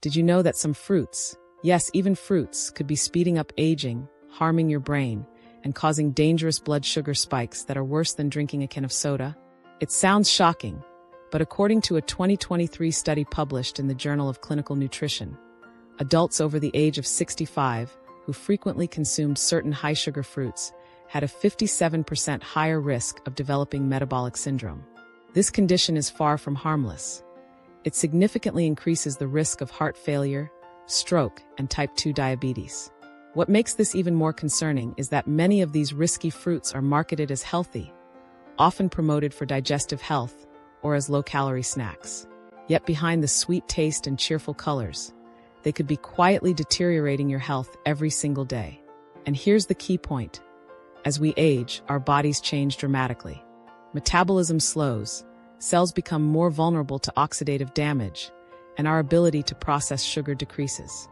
Did you know that some fruits, yes, even fruits, could be speeding up aging, harming your brain, and causing dangerous blood sugar spikes that are worse than drinking a can of soda? It sounds shocking, but according to a 2023 study published in the Journal of Clinical Nutrition, adults over the age of 65 who frequently consumed certain high-sugar fruits had a 57% higher risk of developing metabolic syndrome. This condition is far from harmless. It significantly increases the risk of heart failure, stroke, and type 2 diabetes. What makes this even more concerning is that many of these risky fruits are marketed as healthy, often promoted for digestive health or as low-calorie snacks. Yet behind the sweet taste and cheerful colors, they could be quietly deteriorating your health every single day. And here's the key point. As we age, our bodies change dramatically. Metabolism slows, cells become more vulnerable to oxidative damage, and our ability to process sugar decreases.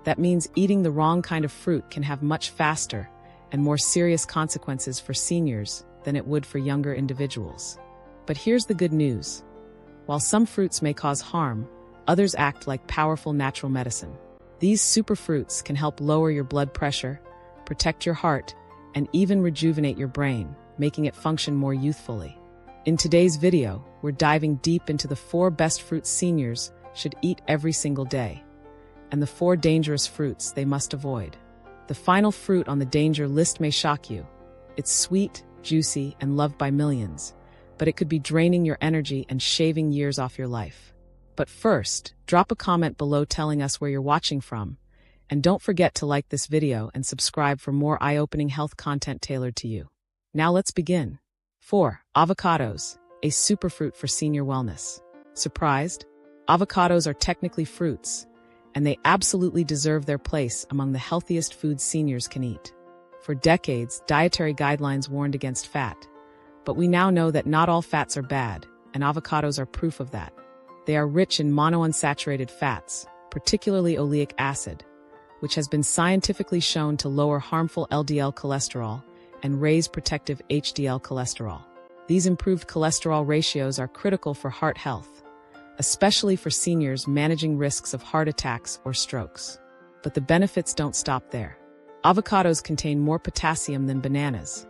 That means eating the wrong kind of fruit can have much faster and more serious consequences for seniors than it would for younger individuals. But here's the good news. While some fruits may cause harm, others act like powerful natural medicine. These superfruits can help lower your blood pressure, protect your heart, and even rejuvenate your brain, making it function more youthfully. In today's video, we're diving deep into the 4 best fruits seniors should eat every single day, and the 4 dangerous fruits they must avoid. The final fruit on the danger list may shock you. It's sweet, juicy, and loved by millions, but it could be draining your energy and shaving years off your life. But first, drop a comment below telling us where you're watching from, and don't forget to like this video and subscribe for more eye-opening health content tailored to you. Now let's begin. 4. Avocados, a superfruit for senior wellness. Surprised? Avocados are technically fruits, and they absolutely deserve their place among the healthiest foods seniors can eat. For decades, dietary guidelines warned against fat, but we now know that not all fats are bad, and avocados are proof of that. They are rich in monounsaturated fats, particularly oleic acid, which has been scientifically shown to lower harmful LDL cholesterol and raise protective HDL cholesterol. These improved cholesterol ratios are critical for heart health, especially for seniors managing risks of heart attacks or strokes. But the benefits don't stop there. Avocados contain more potassium than bananas,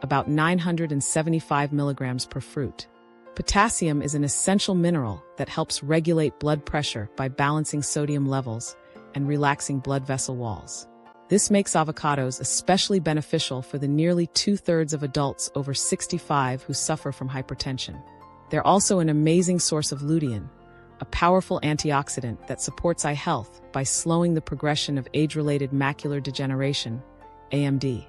about 975 milligrams per fruit. Potassium is an essential mineral that helps regulate blood pressure by balancing sodium levels and relaxing blood vessel walls. This makes avocados especially beneficial for the nearly 2/3 of adults over 65 who suffer from hypertension. They're also an amazing source of lutein, a powerful antioxidant that supports eye health by slowing the progression of age-related macular degeneration, AMD,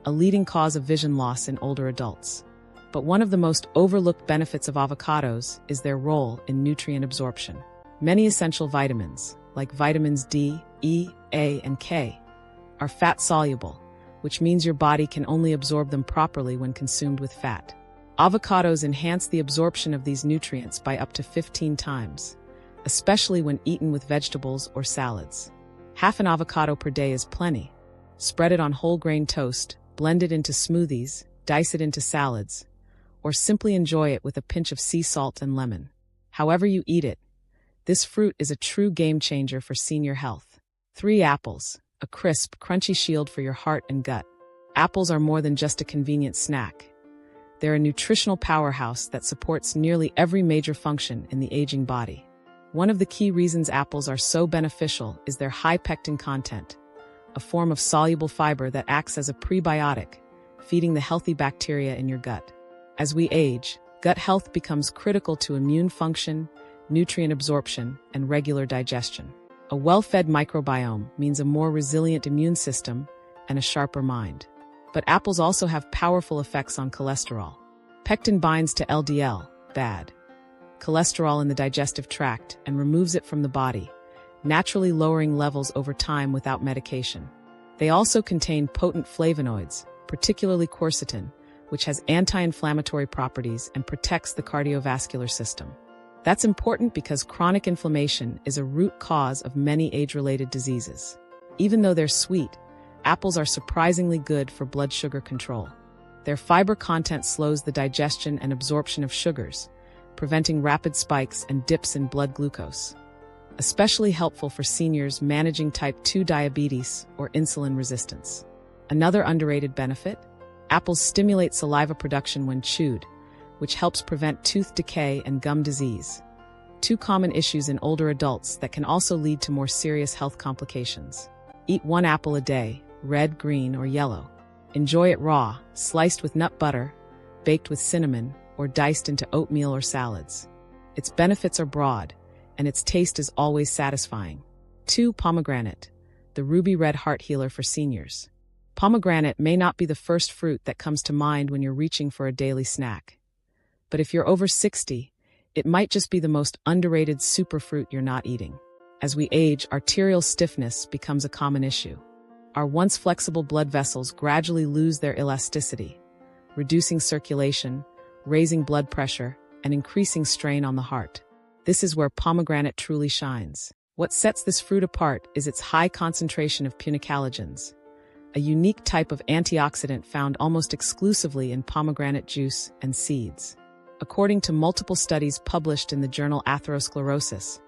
a leading cause of vision loss in older adults. But one of the most overlooked benefits of avocados is their role in nutrient absorption. Many essential vitamins, like vitamins D, E, A, and K, are fat-soluble, which means your body can only absorb them properly when consumed with fat. Avocados enhance the absorption of these nutrients by up to 15 times, especially when eaten with vegetables or salads. Half an avocado per day is plenty. Spread it on whole grain toast, blend it into smoothies, dice it into salads, or simply enjoy it with a pinch of sea salt and lemon. However you eat it, this fruit is a true game changer for senior health. 3. Apples, a crisp, crunchy shield for your heart and gut. Apples are more than just a convenient snack. They're a nutritional powerhouse that supports nearly every major function in the aging body. One of the key reasons apples are so beneficial is their high pectin content, a form of soluble fiber that acts as a prebiotic, feeding the healthy bacteria in your gut. As we age, gut health becomes critical to immune function, nutrient absorption, and regular digestion. A well-fed microbiome means a more resilient immune system and a sharper mind. But apples also have powerful effects on cholesterol. Pectin binds to LDL, bad cholesterol in the digestive tract, and removes it from the body, naturally lowering levels over time without medication. They also contain potent flavonoids, particularly quercetin, which has anti-inflammatory properties and protects the cardiovascular system. That's important because chronic inflammation is a root cause of many age-related diseases. Even though they're sweet, apples are surprisingly good for blood sugar control. Their fiber content slows the digestion and absorption of sugars, preventing rapid spikes and dips in blood glucose. especially helpful for seniors managing type 2 diabetes or insulin resistance. Another underrated benefit: apples stimulate saliva production when chewed, which helps prevent tooth decay and gum disease, two common issues in older adults that can also lead to more serious health complications. Eat one apple a day, red, green, or yellow. Enjoy it raw, sliced with nut butter, baked with cinnamon, or diced into oatmeal or salads. Its benefits are broad, and its taste is always satisfying. 2. Pomegranate, the ruby red heart healer for seniors. Pomegranate may not be the first fruit that comes to mind when you're reaching for a daily snack. But if you're over 60, it might just be the most underrated superfruit you're not eating. As we age, arterial stiffness becomes a common issue. Our once flexible blood vessels gradually lose their elasticity, reducing circulation, raising blood pressure, and increasing strain on the heart. This is where pomegranate truly shines. What sets this fruit apart is its high concentration of punicalagins, a unique type of antioxidant found almost exclusively in pomegranate juice and seeds. According to multiple studies published in the journal Atherosclerosis,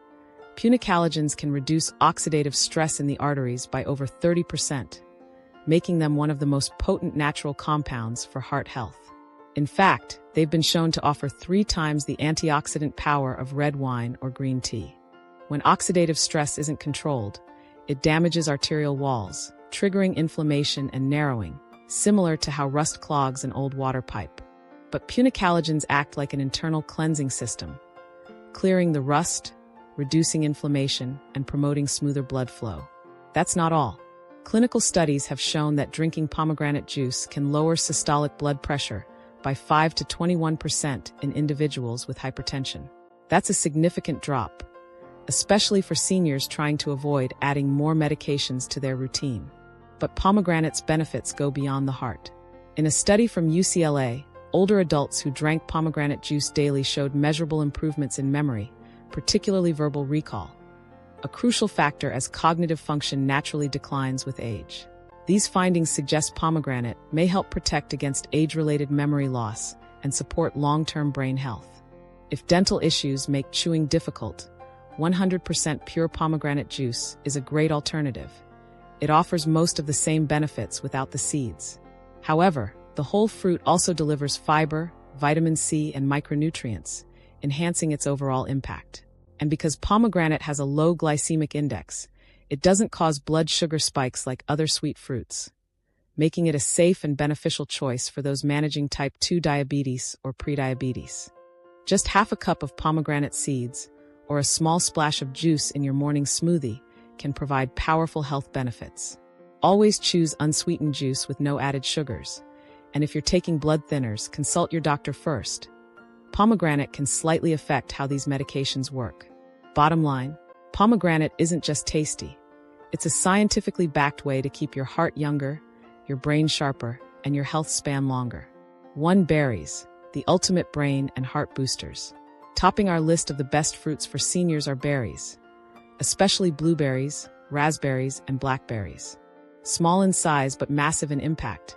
punicalagins can reduce oxidative stress in the arteries by over 30%, making them one of the most potent natural compounds for heart health. In fact, they've been shown to offer 3 times the antioxidant power of red wine or green tea. When oxidative stress isn't controlled, it damages arterial walls, triggering inflammation and narrowing, similar to how rust clogs an old water pipe. But punicalagins act like an internal cleansing system, clearing the rust, reducing inflammation, and promoting smoother blood flow. That's not all. Clinical studies have shown that drinking pomegranate juice can lower systolic blood pressure by 5 to 21% in individuals with hypertension. That's a significant drop, especially for seniors trying to avoid adding more medications to their routine. But pomegranate's benefits go beyond the heart. In a study from UCLA, older adults who drank pomegranate juice daily showed measurable improvements in memory, particularly verbal recall, a crucial factor as cognitive function naturally declines with age. These findings suggest pomegranate may help protect against age-related memory loss and support long-term brain health. If dental issues make chewing difficult, 100% pure pomegranate juice is a great alternative. It offers most of the same benefits without the seeds. However, the whole fruit also delivers fiber, vitamin C, and micronutrients, enhancing its overall impact. And because pomegranate has a low glycemic index, it doesn't cause blood sugar spikes like other sweet fruits, making it a safe and beneficial choice for those managing type 2 diabetes or prediabetes. Just half a cup of pomegranate seeds or a small splash of juice in your morning smoothie can provide powerful health benefits. Always choose unsweetened juice with no added sugars, and if you're taking blood thinners, consult your doctor first. Pomegranate can slightly affect how these medications work. Bottom line, pomegranate isn't just tasty. It's a scientifically backed way to keep your heart younger, your brain sharper, and your health span longer. 1. Berries, the ultimate brain and heart boosters. Topping our list of the best fruits for seniors are berries, especially blueberries, raspberries, and blackberries. Small in size but massive in impact,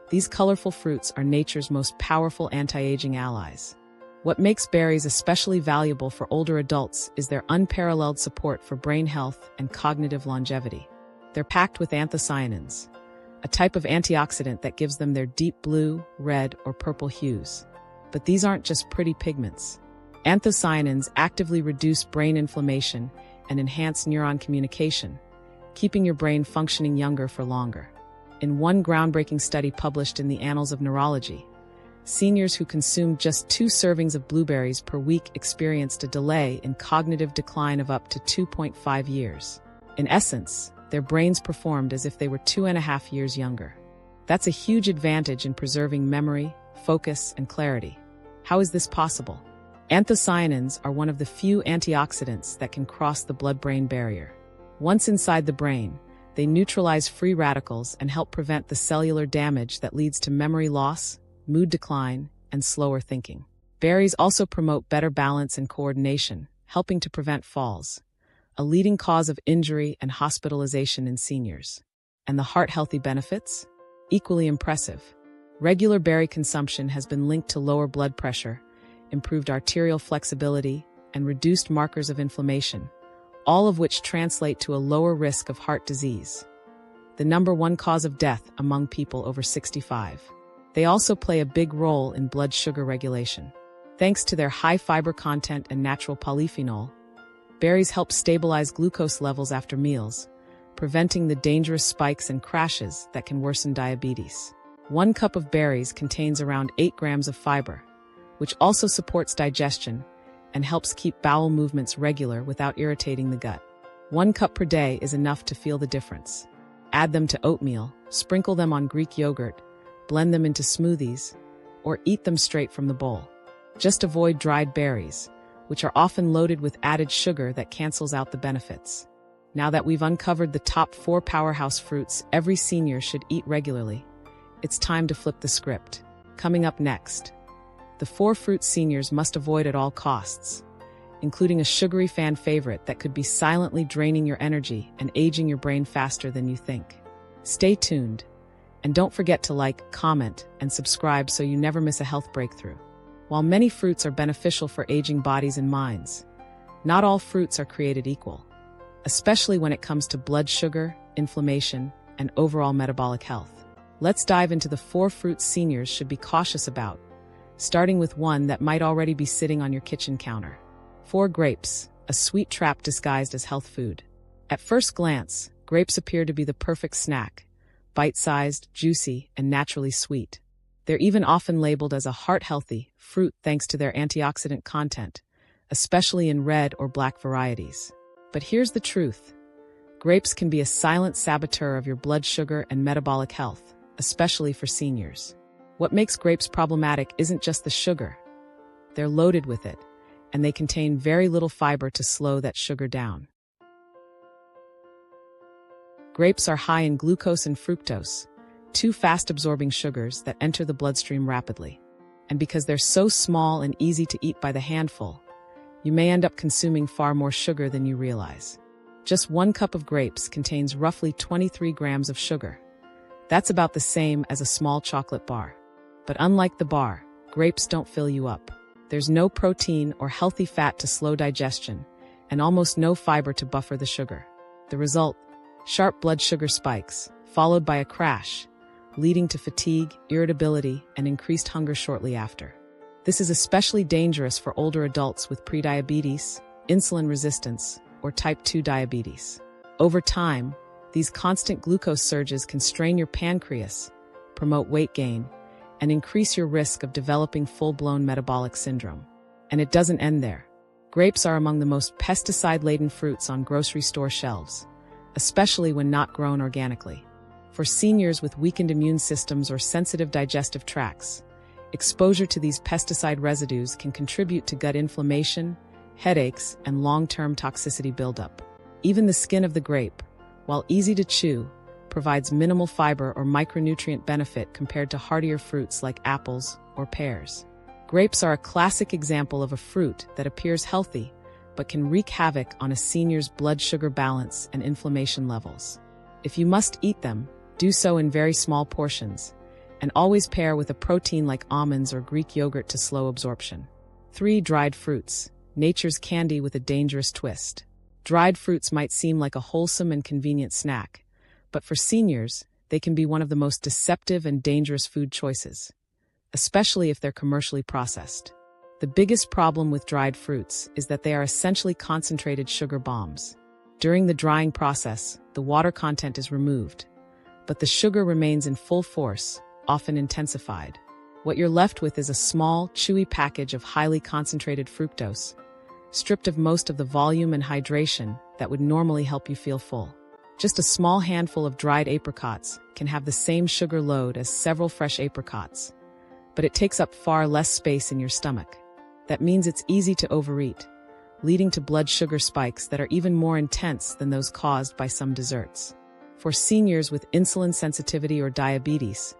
these colorful fruits are nature's most powerful anti-aging allies. What makes berries especially valuable for older adults is their unparalleled support for brain health and cognitive longevity. They're packed with anthocyanins, a type of antioxidant that gives them their deep blue, red, or purple hues. But these aren't just pretty pigments. Anthocyanins actively reduce brain inflammation and enhance neuron communication, keeping your brain functioning younger for longer. In one groundbreaking study published in the Annals of Neurology, seniors who consumed just 2 servings of blueberries per week experienced a delay in cognitive decline of up to 2.5 years. In essence, their brains performed as if they were 2.5 years younger. That's a huge advantage in preserving memory, focus, and clarity. How is this possible? Anthocyanins are one of the few antioxidants that can cross the blood-brain barrier. Once inside the brain, they neutralize free radicals and help prevent the cellular damage that leads to memory loss, mood decline, and slower thinking. Berries also promote better balance and coordination, helping to prevent falls, a leading cause of injury and hospitalization in seniors. And the heart-healthy benefits? Equally impressive. Regular berry consumption has been linked to lower blood pressure, improved arterial flexibility, and reduced markers of inflammation, all of which translate to a lower risk of heart disease, the #1 cause of death among people over 65. They also play a big role in blood sugar regulation. Thanks to their high fiber content and natural polyphenol, berries help stabilize glucose levels after meals, preventing the dangerous spikes and crashes that can worsen diabetes. 1 cup of berries contains around 8 grams of fiber, which also supports digestion and helps keep bowel movements regular without irritating the gut. 1 cup per day is enough to feel the difference. Add them to oatmeal, sprinkle them on Greek yogurt, blend them into smoothies, or eat them straight from the bowl. Just avoid dried berries, which are often loaded with added sugar that cancels out the benefits. Now that we've uncovered the top 4 powerhouse fruits every senior should eat regularly, it's time to flip the script. Coming up next, the 4 fruits seniors must avoid at all costs, including a sugary fan favorite that could be silently draining your energy and aging your brain faster than you think. Stay tuned, and don't forget to like, comment, and subscribe so you never miss a health breakthrough. While many fruits are beneficial for aging bodies and minds, not all fruits are created equal, especially when it comes to blood sugar, inflammation, and overall metabolic health. Let's dive into the 4 fruits seniors should be cautious about, starting with one that might already be sitting on your kitchen counter. 4 grapes, a sweet trap disguised as health food. At first glance, grapes appear to be the perfect snack, bite-sized, juicy, and naturally sweet. They're even often labeled as a heart-healthy fruit thanks to their antioxidant content, especially in red or black varieties. But here's the truth. Grapes can be a silent saboteur of your blood sugar and metabolic health, especially for seniors. What makes grapes problematic isn't just the sugar. They're loaded with it, and they contain very little fiber to slow that sugar down. Grapes are high in glucose and fructose, 2 fast-absorbing sugars that enter the bloodstream rapidly. And because they're so small and easy to eat by the handful, you may end up consuming far more sugar than you realize. Just 1 cup of grapes contains roughly 23 grams of sugar. That's about the same as a small chocolate bar. But unlike the bar, grapes don't fill you up. There's no protein or healthy fat to slow digestion, and almost no fiber to buffer the sugar. The result? Sharp blood sugar spikes, followed by a crash, leading to fatigue, irritability, and increased hunger shortly after. This is especially dangerous for older adults with prediabetes, insulin resistance, or type 2 diabetes. Over time, these constant glucose surges can strain your pancreas, promote weight gain, and increase your risk of developing full-blown metabolic syndrome. And it doesn't end there. Grapes are among the most pesticide-laden fruits on grocery store shelves, especially when not grown organically. For seniors with weakened immune systems or sensitive digestive tracts, exposure to these pesticide residues can contribute to gut inflammation, headaches, and long-term toxicity buildup. Even the skin of the grape, while easy to chew, provides minimal fiber or micronutrient benefit compared to heartier fruits like apples or pears. Grapes are a classic example of a fruit that appears healthy, but can wreak havoc on a senior's blood sugar balance and inflammation levels. If you must eat them, do so in very small portions, and always pair with a protein like almonds or Greek yogurt to slow absorption. 3 dried fruits, nature's candy with a dangerous twist. Dried fruits might seem like a wholesome and convenient snack, but for seniors, they can be one of the most deceptive and dangerous food choices, especially if they're commercially processed. The biggest problem with dried fruits is that they are essentially concentrated sugar bombs. During the drying process, the water content is removed, but the sugar remains in full force, often intensified. What you're left with is a small, chewy package of highly concentrated fructose, stripped of most of the volume and hydration that would normally help you feel full. Just a small handful of dried apricots can have the same sugar load as several fresh apricots, but it takes up far less space in your stomach. That means it's easy to overeat, leading to blood sugar spikes that are even more intense than those caused by some desserts. For seniors with insulin sensitivity or diabetes,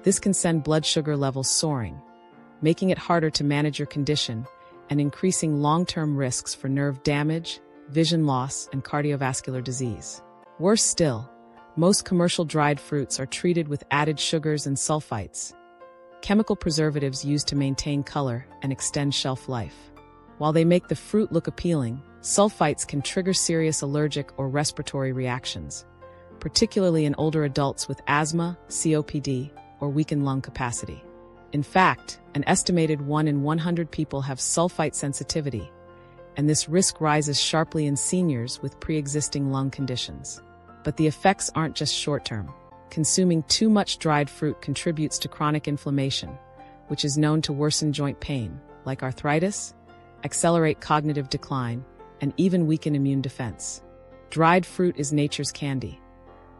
this can send blood sugar levels soaring, making it harder to manage your condition and increasing long-term risks for nerve damage, vision loss, and cardiovascular disease. Worse still, most commercial dried fruits are treated with added sugars and sulfites, chemical preservatives used to maintain color and extend shelf life. While they make the fruit look appealing, sulfites can trigger serious allergic or respiratory reactions, particularly in older adults with asthma, COPD, or weakened lung capacity. In fact, an estimated 1 in 100 people have sulfite sensitivity, and this risk rises sharply in seniors with pre-existing lung conditions. But the effects aren't just short-term. Consuming too much dried fruit contributes to chronic inflammation, which is known to worsen joint pain, like arthritis, accelerate cognitive decline, and even weaken immune defense. Dried fruit is nature's candy,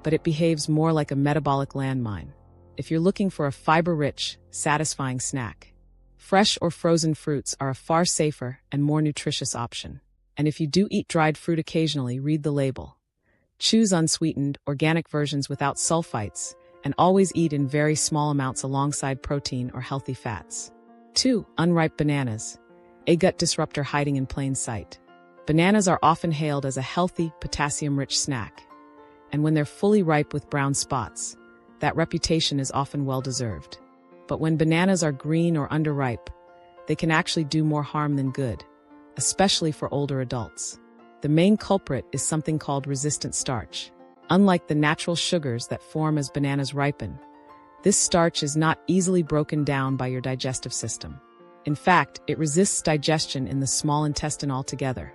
but it behaves more like a metabolic landmine. If you're looking for a fiber-rich, satisfying snack, fresh or frozen fruits are a far safer and more nutritious option. And if you do eat dried fruit occasionally, read the label. Choose unsweetened, organic versions without sulfites, and always eat in very small amounts alongside protein or healthy fats. 2. Unripe bananas, a gut disruptor hiding in plain sight. Bananas are often hailed as a healthy, potassium-rich snack, and when they're fully ripe with brown spots, that reputation is often well-deserved. But when bananas are green or underripe, they can actually do more harm than good, especially for older adults. The main culprit is something called resistant starch. Unlike the natural sugars that form as bananas ripen, this starch is not easily broken down by your digestive system. In fact, it resists digestion in the small intestine altogether,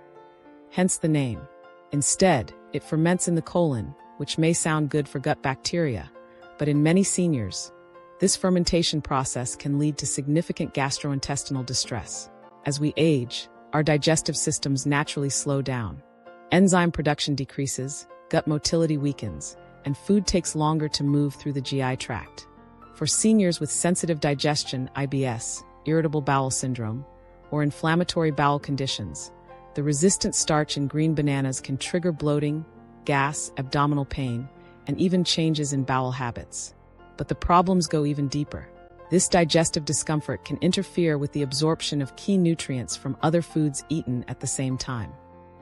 hence the name. Instead, it ferments in the colon, which may sound good for gut bacteria, but in many seniors, this fermentation process can lead to significant gastrointestinal distress. As we age, our digestive systems naturally slow down. Enzyme production decreases, gut motility weakens, and food takes longer to move through the GI tract. For seniors with sensitive digestion, IBS, irritable bowel syndrome, or inflammatory bowel conditions, the resistant starch in green bananas can trigger bloating, gas, abdominal pain, and even changes in bowel habits. But the problems go even deeper. This digestive discomfort can interfere with the absorption of key nutrients from other foods eaten at the same time.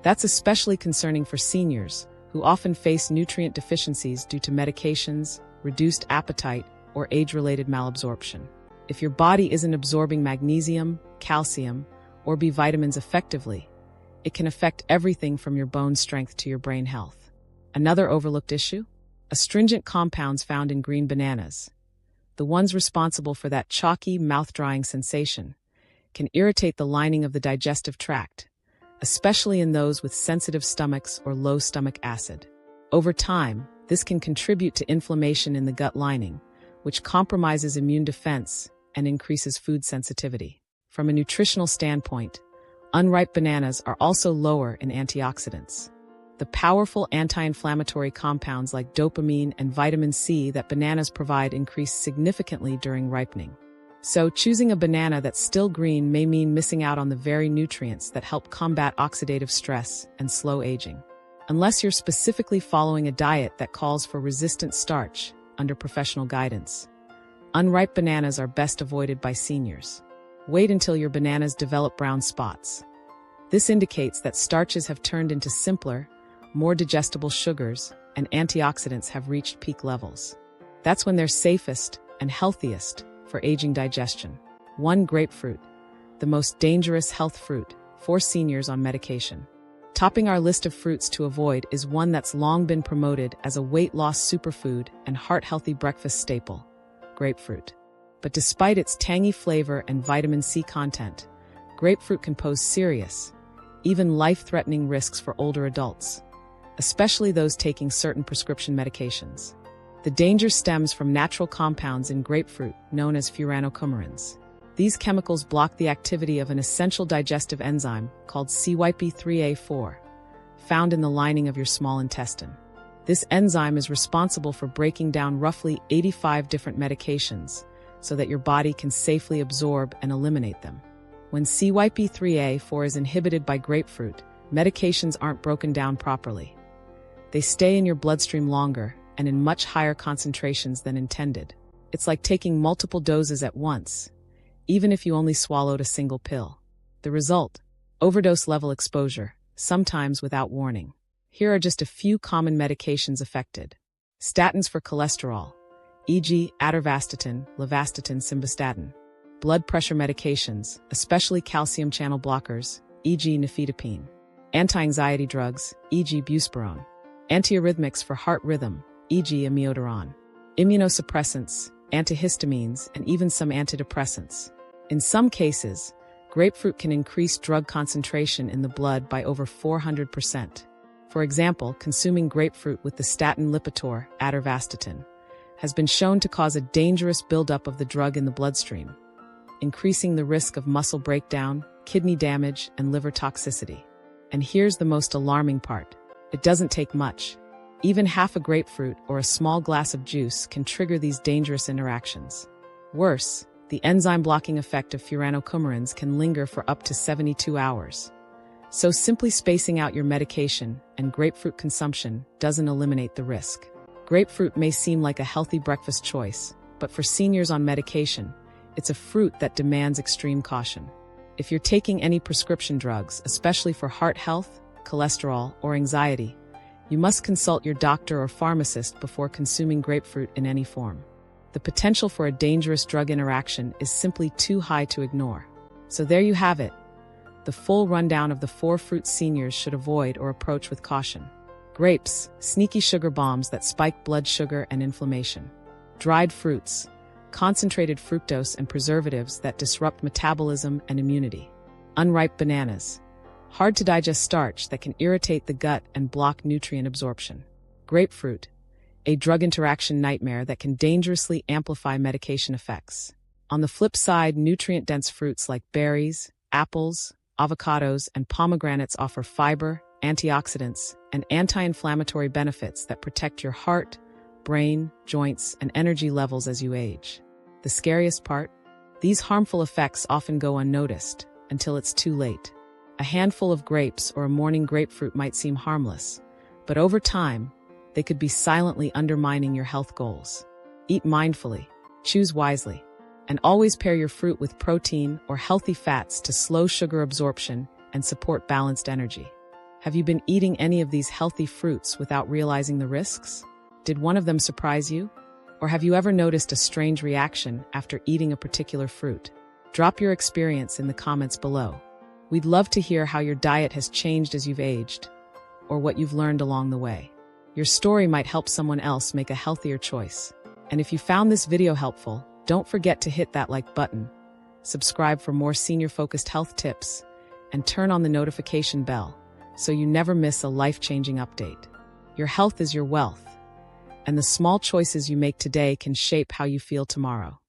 That's especially concerning for seniors, who often face nutrient deficiencies due to medications, reduced appetite, or age-related malabsorption. If your body isn't absorbing magnesium, calcium, or B vitamins effectively, it can affect everything from your bone strength to your brain health. Another overlooked issue? Astringent compounds found in green bananas, the ones responsible for that chalky, mouth-drying sensation, can irritate the lining of the digestive tract, especially in those with sensitive stomachs or low stomach acid. Over time, this can contribute to inflammation in the gut lining, which compromises immune defense and increases food sensitivity. From a nutritional standpoint, unripe bananas are also lower in antioxidants. The powerful anti-inflammatory compounds like dopamine and vitamin C that bananas provide increase significantly during ripening. So, choosing a banana that's still green may mean missing out on the very nutrients that help combat oxidative stress and slow aging. Unless you're specifically following a diet that calls for resistant starch under professional guidance, unripe bananas are best avoided by seniors. Wait until your bananas develop brown spots. This indicates that starches have turned into simpler, more digestible sugars, and antioxidants have reached peak levels. That's when they're safest and healthiest for aging digestion. 1. Grapefruit, the most dangerous health fruit for seniors on medication. Topping our list of fruits to avoid is one that's long been promoted as a weight loss superfood and heart-healthy breakfast staple: grapefruit. But despite its tangy flavor and vitamin C content, grapefruit can pose serious, even life-threatening risks for older adults, especially those taking certain prescription medications. The danger stems from natural compounds in grapefruit known as furanocoumarins. These chemicals block the activity of an essential digestive enzyme called CYP3A4, found in the lining of your small intestine. This enzyme is responsible for breaking down roughly 85 different medications so that your body can safely absorb and eliminate them. When CYP3A4 is inhibited by grapefruit, medications aren't broken down properly. They stay in your bloodstream longer and in much higher concentrations than intended. It's like taking multiple doses at once, even if you only swallowed a single pill. The result: overdose-level exposure, sometimes without warning. Here are just a few common medications affected. Statins for cholesterol, e.g. atorvastatin, levastatin, simvastatin. Blood pressure medications, especially calcium channel blockers, e.g. nifedipine, anti-anxiety drugs, e.g. buspirone, antiarrhythmics for heart rhythm, e.g. amiodarone, immunosuppressants, antihistamines, and even some antidepressants. In some cases, grapefruit can increase drug concentration in the blood by over 400%. For example, consuming grapefruit with the statin Lipitor, atorvastatin, has been shown to cause a dangerous buildup of the drug in the bloodstream, increasing the risk of muscle breakdown, kidney damage, and liver toxicity. And here's the most alarming part. It doesn't take much. Even half a grapefruit or a small glass of juice can trigger these dangerous interactions. Worse, the enzyme-blocking effect of furanocoumarins can linger for up to 72 hours. So simply spacing out your medication and grapefruit consumption doesn't eliminate the risk. Grapefruit may seem like a healthy breakfast choice, but for seniors on medication, it's a fruit that demands extreme caution. If you're taking any prescription drugs, especially for heart health, cholesterol, or anxiety, you must consult your doctor or pharmacist before consuming grapefruit in any form. The potential for a dangerous drug interaction is simply too high to ignore. So there you have it, the full rundown of the 4 fruits seniors should avoid or approach with caution. Grapes, sneaky sugar bombs that spike blood sugar and inflammation. Dried fruits, concentrated fructose and preservatives that disrupt metabolism and immunity. Unripe bananas, hard to digest starch that can irritate the gut and block nutrient absorption. Grapefruit, a drug interaction nightmare that can dangerously amplify medication effects. On the flip side, nutrient-dense fruits like berries, apples, avocados, and pomegranates offer fiber, antioxidants, and anti-inflammatory benefits that protect your heart, brain, joints, and energy levels as you age. The scariest part? These harmful effects often go unnoticed until it's too late. A handful of grapes or a morning grapefruit might seem harmless, but over time, they could be silently undermining your health goals. Eat mindfully, choose wisely, and always pair your fruit with protein or healthy fats to slow sugar absorption and support balanced energy. Have you been eating any of these healthy fruits without realizing the risks? Did one of them surprise you? Or have you ever noticed a strange reaction after eating a particular fruit? Drop your experience in the comments below. We'd love to hear how your diet has changed as you've aged, or what you've learned along the way. Your story might help someone else make a healthier choice. And if you found this video helpful, don't forget to hit that like button, subscribe for more senior-focused health tips, and turn on the notification bell so you never miss a life-changing update. Your health is your wealth, and the small choices you make today can shape how you feel tomorrow.